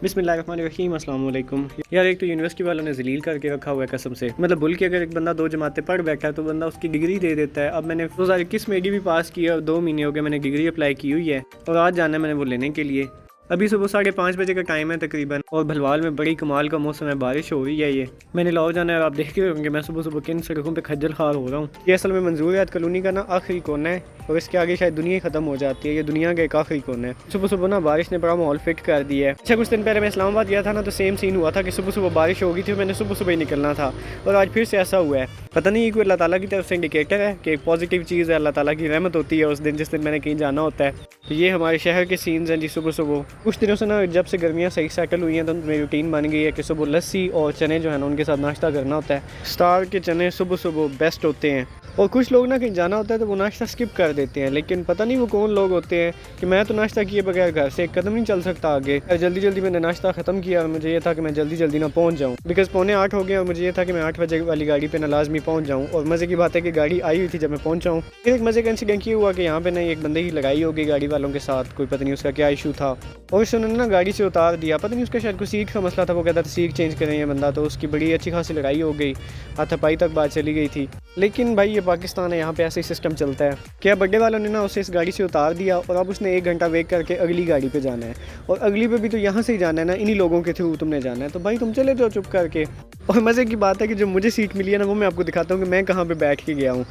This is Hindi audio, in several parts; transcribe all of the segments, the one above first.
बिस्मिल्लाहिर्रहमानिर्रहीम, अस्सलाम वालेकुम। यार एक तो यूनिवर्सिटी वालों ने जलील करके रखा हुआ है कसम से। मतलब बोल के अगर एक बंदा 2 जमातें पढ़ बैठा है तो बंदा उसकी डिग्री दे देता है। अब मैंने 2021 में डिग्री पास की है और 2 महीने हो गए मैंने डिग्री अप्लाई की हुई है और आज जाना है मैंने वो लेने के लिए। अभी सुबह 5:30 बजे का टाइम है तकरीबन और भलवाल में बड़ी कमाल का मौसम है, बारिश हो रही है। ये मैंने लाहौर जाना है और आप देख रहे होंगे मैं सुबह सुबह किन सड़कों पे खज्जल खार हो रहा हूँ। ये असल में मंजूरियात कॉलोनी का ना आखिरी कोना है और इसके आगे शायद दुनिया ख़त्म हो जाती है। ये दुनिया का एक आखिरी कोना है। सुबह सुबह ना बारिश ने बड़ा माहौल फिट कर दिया है। अच्छा कुछ दिन पहले मैं इस्लामाबाद गया था ना तो सेम सीन हुआ था कि सुबह सुबह बारिश हो गई थी और मैंने सुबह सुबह ही निकलना था और आज फिर से ऐसा हुआ है। पता नहीं ये कोई अल्लाह ताला की तरफ से इंडिकेटर है कि पॉजिटिव चीज़ है, अल्लाह ताला की रहमत होती है उस दिन जिस दिन मैंने कहीं जाना होता है। तो ये हमारे शहर के सीन्स हैं जी सुबह सुबह। कुछ दिनों से ना जब से गर्मियाँ सही सेटल हुई हैं तो मेरी रूटीन बन गई है कि सुबह लस्सी और चने जो है ना उनके साथ नाश्ता करना होता है। स्टार के चने सुबह सुबह बेस्ट होते हैं और कुछ लोग ना कहीं जाना होता है तो वो नाश्ता स्किप कर देते हैं, लेकिन पता नहीं वो कौन लोग होते हैं कि मैं तो नाश्ता किए बगैर घर से एक कदम नहीं चल सकता आगे। जल्दी जल्दी मैंने नाश्ता ख़त्म किया और मुझे ये था कि मैं जल्दी जल्दी ना पहुंच जाऊं बिकॉज़ 7:45 हो गया और मुझे ये था कि मैं 8 बजे वाली गाड़ी पे ना लाजमी पहुंच जाऊं। और मज़े की बात है कि गाड़ी आई हुई थी जब मैं पहुंचा हूँ। फिर एक मज़े का इंसिडेंट ये हुआ कि यहाँ पे ना एक बंदे की लड़ाई हो गई गाड़ी वालों के साथ, कोई पता नहीं उसका क्या इशू था और उसने ना गाड़ी से उतार दिया। पता नहीं उसका शायद कोई सीट का मसला था, वो कहता था सीट चेंज करें ये बंदा, तो उसकी बड़ी अच्छी खासी लड़ाई हो गई, हाथापाई तक बात चली गई थी। लेकिन भाई ये पाकिस्तान है, यहाँ पे ऐसे ही सिस्टम चलता है। क्या बड्डे वालों ने ना उसे इस गाड़ी से उतार दिया और अब उसने 1 घंटा वेट करके अगली गाड़ी पे जाना है और अगली पे भी तो यहाँ से ही जाना है ना, इन्हीं लोगों के थ्रू तुमने जाना है, तो भाई तुम चले जाओ चुप करके। और मज़े की बात है कि जो मुझे सीट मिली है ना वो मैं आपको दिखाता हूँ कि मैं कहाँ पे बैठ के गया हूँ।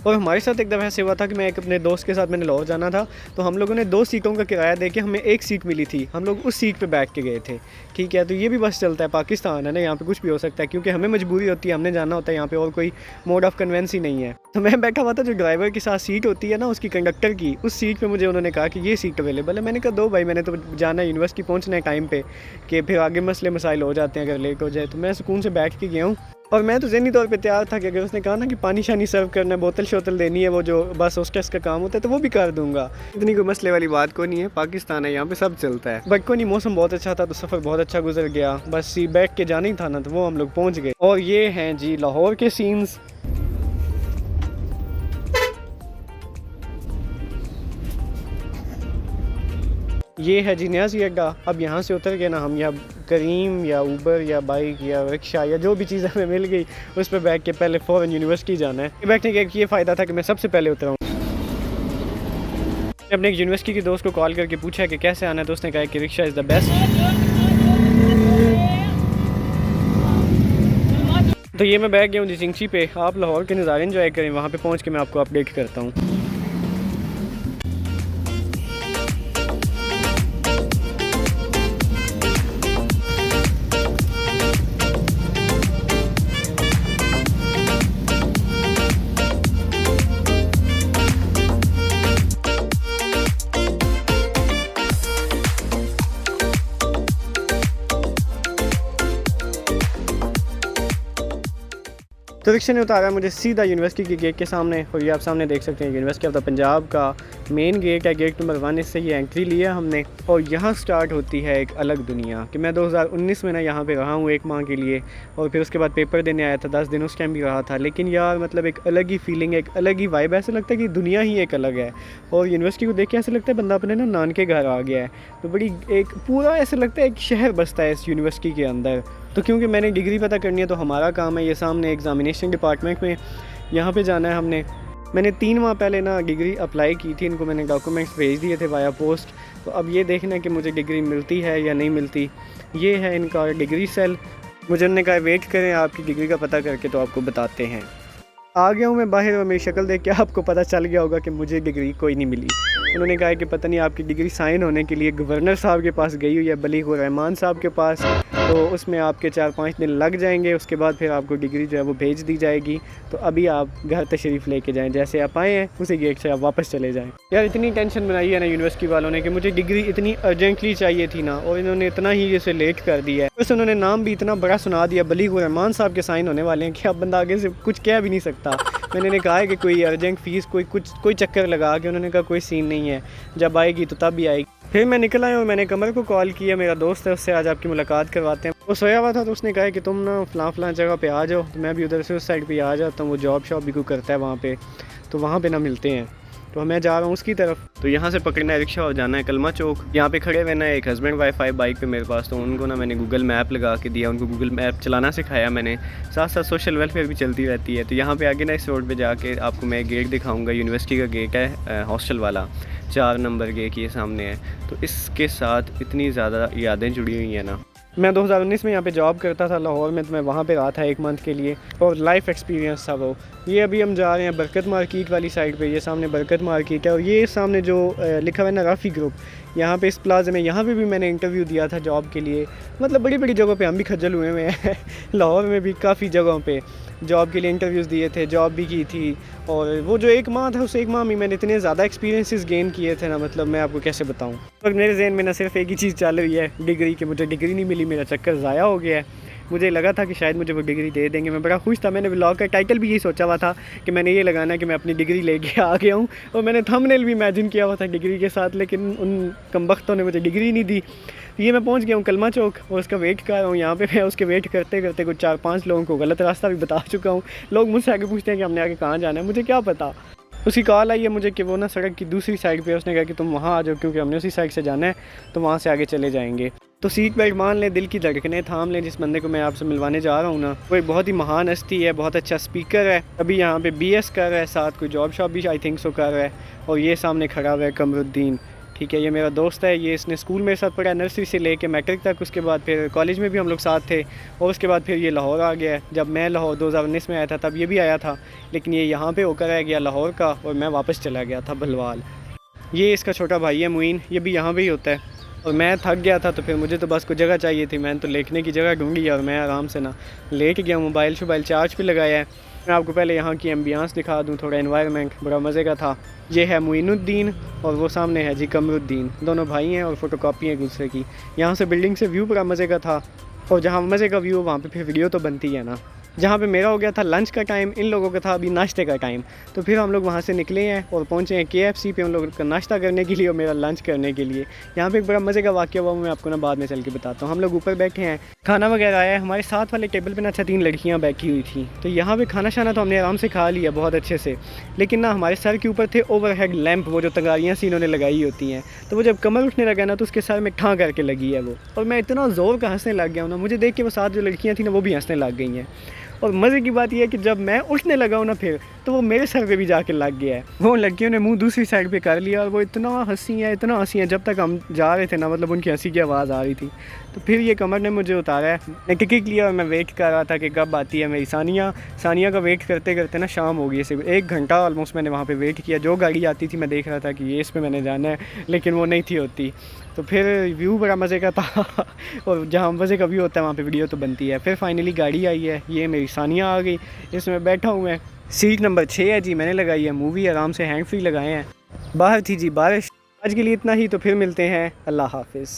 और हमारे साथ एक दफ़ा ऐसे हुआ था कि मैं एक अपने दोस्त के साथ मैंने लाहौर जाना था तो हम लोगों ने 2 सीटों का किराया दे के हमें 1 सीट मिली थी, हम लोग उस सीट पे बैठ के गए थे। ठीक है, तो ये भी बस चलता है, पाकिस्तान है ना, यहाँ पे कुछ भी हो सकता है क्योंकि हमें मजबूरी होती है, हमने जाना होता है यहाँ पे और कोई मोड ऑफ कन्वेंस ही नहीं है। तो मैं बैठा हुआ था, जो ड्राइवर के साथ सीट होती है ना उसकी कंडक्टर की, उस सीट पर मुझे उन्होंने कहा कि ये सीट अवेलेबल है। मैंने कहा दो भाई, मैंने तो जाना है यूनिवर्सिटी पहुँचना है टाइम पर कि फिर आगे मसले मसाइल हो जाते हैं अगर लेट हो जाए। तो मैं सुकून से बैठ के गया हूँ और मैं तो ज़हनी तौर पे तैयार था कि अगर उसने कहा ना कि पानी शानी सर्व करना है, बोतल शोतल देनी है, वो जो बस होस्टेस का काम होता है, तो वो भी कर दूंगा। इतनी कोई मसले वाली बात को नहीं है, पाकिस्तान है यहाँ पे सब चलता है। बट कोई नहीं, मौसम बहुत अच्छा था तो सफ़र बहुत अच्छा गुजर गया। बस सी बैठ के जाना ही था ना तो वो हम लोग पहुँच गए। और ये हैं जी लाहौर के सीन्स। ये है जी न्याज़ी अड्डा। अब यहाँ से उतर के ना हम या करीम या ऊबर या बाइक या रिक्शा या जो भी चीज़ हमें मिल गई उस पर बैठ के पहले फ़ौरन यूनिवर्सिटी जाना है। बैठने का ये फ़ायदा था कि मैं सबसे पहले उतरा हूँ। अपने एक यूनिवर्सिटी के दोस्त को कॉल करके पूछा कि कैसे आना है तो उसने कहा कि रिक्शा इज़ द बेस्ट। तो ये मैं बैठ गया हूँ जी चिंची पे। आप लाहौर के नज़ारे एंजॉय करें, वहाँ पे पहुँच के मैं आपको अपडेट करता हूँ। तो रिक्शा ने उतारा मुझे सीधा यूनिवर्सिटी के गेट के सामने और ये आप सामने देख सकते हैं यूनिवर्सिटी ऑफ द पंजाब का मेन गेट है, गेट नंबर 1। इससे ये एंट्री लिया हमने और यहाँ स्टार्ट होती है एक अलग दुनिया। कि मैं 2019 में ना यहाँ पे रहा हूँ 1 माह के लिए और फिर उसके बाद पेपर देने आया था, 10 दिन उस टाइम भी रहा था। लेकिन यार मतलब एक अलग ही फीलिंग, एक अलग ही वाइब, ऐसा लगता है कि दुनिया ही एक अलग है। और यूनिवर्सिटी को देख के ऐसा लगता है बंदा अपने ना नान के घर आ गया है। तो बड़ी एक पूरा ऐसा लगता है एक शहर बसता है इस यूनिवर्सिटी के अंदर। तो क्योंकि मैंने डिग्री पता करनी है तो हमारा काम है ये सामने एग्ज़ामिनेशन डिपार्टमेंट में यहाँ पे जाना है हमने। मैंने 3 माह पहले ना डिग्री अप्लाई की थी, इनको मैंने डॉक्यूमेंट्स भेज दिए थे वाया पोस्ट। तो अब ये देखना है कि मुझे डिग्री मिलती है या नहीं मिलती। ये है इनका डिग्री सेल। मुझे उन्होंने कहा वेट करें, आपकी डिग्री का पता करके तो आपको बताते हैं। आ गया हूँ मैं बाहर और मेरी शक्ल देख के आपको पता चल गया होगा कि मुझे डिग्री कोई नहीं मिली। उन्होंने कहा कि पता नहीं आपकी डिग्री साइन होने के लिए गवर्नर साहब के पास गई हुई है, बलीगुर रहमान साहब के पास, तो उसमें आपके 4-5 दिन लग जाएंगे। उसके बाद फिर आपको डिग्री जो है वो भेज दी जाएगी। तो अभी आप घर तशरीफ़ लेके जाएं, जैसे आप आए हैं उसी गेट से आप वापस चले जाएं। यार इतनी टेंशन बनाई है ना यूनिवर्सिटी वालों ने कि मुझे डिग्री इतनी अर्जेंटली चाहिए थी ना और इन्होंने इतना ही इसे लेट कर दिया है। बस उन्होंने नाम भी इतना बड़ा सुना दिया, बलीगुर रहमान साहब के साइन होने वाले हैं, कि अब बंदा आगे से कुछ कह भी नहीं सकता। मैंने कहा है कि कोई अर्जेंट फ़ीस कोई चक्कर लगा के, उन्होंने कहा कोई सीन नहीं है, जब आएगी तो तब भी आएगी। फिर मैं निकल आया और मैंने कमर को कॉल किया, मेरा दोस्त है, उससे आज आपकी मुलाकात करवाते हैं। वो सोया हुआ था तो उसने कहा कि तुम ना फ़लाँ जगह पे आ जाओ। तो मैं भी उधर से उस साइड पे आ जाता हूँ, वो जॉब शॉप भी कोई करता है वहाँ पे, तो वहाँ पे ना मिलते हैं। तो मैं जा रहा हूँ उसकी तरफ। तो यहाँ से पकड़ना है रिक्शा और जाना है कलमा चौक। यहाँ पे खड़े हुए ना एक हस्बैंड वाइफ आए बाइक पे मेरे पास, तो उनको ना मैंने गूगल मैप लगा के दिया, उनको गूगल मैप चलाना सिखाया मैंने, साथ साथ सोशल वेलफेयर भी चलती रहती है। तो यहाँ पे आगे ना इस रोड पे जाके आपको मैं गेट दिखाऊंगा, यूनिवर्सिटी का गेट है हॉस्टल वाला, 4 नंबर गेट ये सामने है। तो इसके साथ इतनी ज़्यादा यादें जुड़ी हुई हैं ना। मैं 2019 में यहाँ पे जॉब करता था लाहौर में, तो मैं वहाँ पे रहा था 1 मंथ के लिए, और लाइफ एक्सपीरियंस था वो। ये अभी हम जा रहे हैं बरकत मार्केट वाली साइड पे, ये सामने बरकत मार्केट है, और ये सामने जो लिखा हुआ है ना राफ़ी ग्रुप, यहाँ पे इस प्लाजा में, यहाँ पे भी मैंने इंटरव्यू दिया था जॉब के लिए। मतलब बड़ी बड़ी जगहों पे हम भी खज्जल हुए हैं लाहौर में भी काफ़ी जगहों पे जॉब के लिए इंटरव्यूज़ दिए थे, जॉब भी की थी। और वो जो 1 माह था, उस 1 माह में मैंने इतने ज़्यादा एक्सपीरियंसेस गेन किए थे ना, मतलब मैं आपको कैसे बताऊँ। और मेरे जहन में ना सिर्फ एक ही चीज़ चल रही है, डिग्री की। मुझे डिग्री नहीं मिली, मेरा चक्कर ज़ाया हो गया है। मुझे लगा था कि शायद मुझे वो डिग्री दे देंगे, मैं बड़ा खुश था। मैंने व्लॉग का टाइटल भी यही सोचा हुआ था कि मैंने ये लगाना है कि मैं अपनी डिग्री लेके आ गया हूँ, और मैंने थंबनेल भी इमेजिन किया हुआ था डिग्री के साथ, लेकिन उन कमबख्तों ने मुझे डिग्री नहीं दी। ये मैं पहुंच गया हूँ कलमा चौक और उसका वेट कर रहा हूँ। यहाँ पे मैं उसके वेट करते करते कुछ 4-5 लोगों को गलत रास्ता भी बता चुका हूँ। लोग मुझसे आगे पूछते हैं कि हमने आगे कहाँ जाना है, मुझे क्या पता। उसकी कॉल आई है मुझे कि वो ना सड़क की दूसरी साइड पे, उसने कहा कि तुम वहाँ आ जाओ, क्योंकि हमने उसी साइड से जाना है, तो वहाँ से आगे चले जाएंगे। तो सीट बेल्ट मान लें, दिल की धड़कनें थाम लें। जिस बंदे को मैं आपसे मिलवाने जा रहा हूँ ना, वो एक बहुत ही महान हस्ती है, बहुत अच्छा स्पीकर है, अभी यहाँ पे BS कर रहा है, साथ कोई जॉब शॉप भी आई थिंक सो कर रहा है। और ये सामने खड़ा हुआ है कमरुद्दीन, ठीक है, ये मेरा दोस्त है। ये इसने स्कूल मेरे साथ पढ़ा, नर्सरी से लेके मैट्रिक तक, उसके बाद फिर कॉलेज में भी हम लोग साथ थे, और उसके बाद फिर ये लाहौर आ गया है। जब मैं लाहौर 2019 में आया था तब ये भी आया था, लेकिन ये यहाँ पे होकर आ गया लाहौर का, और मैं वापस चला गया था भलवाल। ये इसका छोटा भाई है मुइन, ये भी यहाँ पे ही होता है। और मैं थक गया था, तो फिर मुझे तो बस कोई जगह चाहिए थी, मैंने तो लेटने की जगह ढूंढी, और मैं आराम से ना लेट गया। मोबाइल चार्ज पे लगाया है। मैं आपको पहले यहाँ की एम्बियंस दिखा दूँ, थोड़ा एनवायरनमेंट बड़ा मज़े का था। ये है मुइनुद्दीन और वो सामने है जी कमरुद्दीन, दोनों भाई हैं और फ़ोटोकॉपी है एक दूसरे की। यहाँ से बिल्डिंग से व्यू बड़ा मज़े का था, और जहाँ मज़े का व्यू वहाँ पे फिर वीडियो तो बनती है ना। जहाँ पे मेरा हो गया था लंच का टाइम, इन लोगों का था अभी नाश्ते का टाइम। तो फिर हम लोग वहाँ से निकले हैं और पहुँचे हैं KFC पे उन लोगों का नाश्ता करने के लिए और मेरा लंच करने के लिए। यहाँ पे एक बड़ा मज़े का वाक़या हुआ, मैं आपको ना बाद में चल के बताता हूँ। हम लोग ऊपर बैठे हैं, खाना वगैरह आया है, हमारे साथ वाले टेबल पे ना 3 लड़कियाँ बैठी हुई थी। तो यहाँ पे खाना शाना तो हमने आराम से खा लिया बहुत अच्छे से, लेकिन ना हमारे सर के ऊपर थे ओवरहेड लैंप, वो जो तंगारियाँ सी इन्होंने लगाई होती हैं। तो वो जब कमर उठने लगा ना, तो उसके सर में ठां करके लगी है वो, और मैं इतना ज़ोर का हंसने लग गया हूँ ना। मुझे देख के वो साथ जो लड़कियाँ थी ना, वो भी हंसने लग गई हैं। और मज़े की बात यह है कि जब मैं उठने लगा हूँ ना फिर, तो वो मेरे सर पे भी जाके लग गया है। वो लड़कियों ने मुंह दूसरी साइड पे कर लिया, और वो इतना हंसी है जब तक हम जा रहे थे ना, मतलब उनकी हंसी की आवाज़ आ रही थी। तो फिर ये कमर ने मुझे उतारा है, मैं टिकट लिया और मैं वेट कर रहा था कि कब आती है मेरी सानिया का वेट करते करते ना शाम हो गई। सिर्फ 1 घंटा ऑलमोस्ट मैंने वहाँ पे वेट किया। जो गाड़ी आती थी मैं देख रहा था कि ये इस पे मैंने जाना है, लेकिन वो नहीं थी होती। तो फिर व्यू बड़ा मज़े का था और जहाँ मज़े का व्यू होता है वहाँ पे वीडियो तो बनती है। फिर फाइनली गाड़ी आई है, ये मेरी सानिया आ गई, इसमें बैठा हूँ मैं। सीट नंबर 6 है जी, मैंने लगाई है मूवी, आराम से हैंड फ्री लगाए हैं। बाहर थी जी बारिश। आज के लिए इतना ही, तो फिर मिलते हैं, अल्लाह हाफिज़।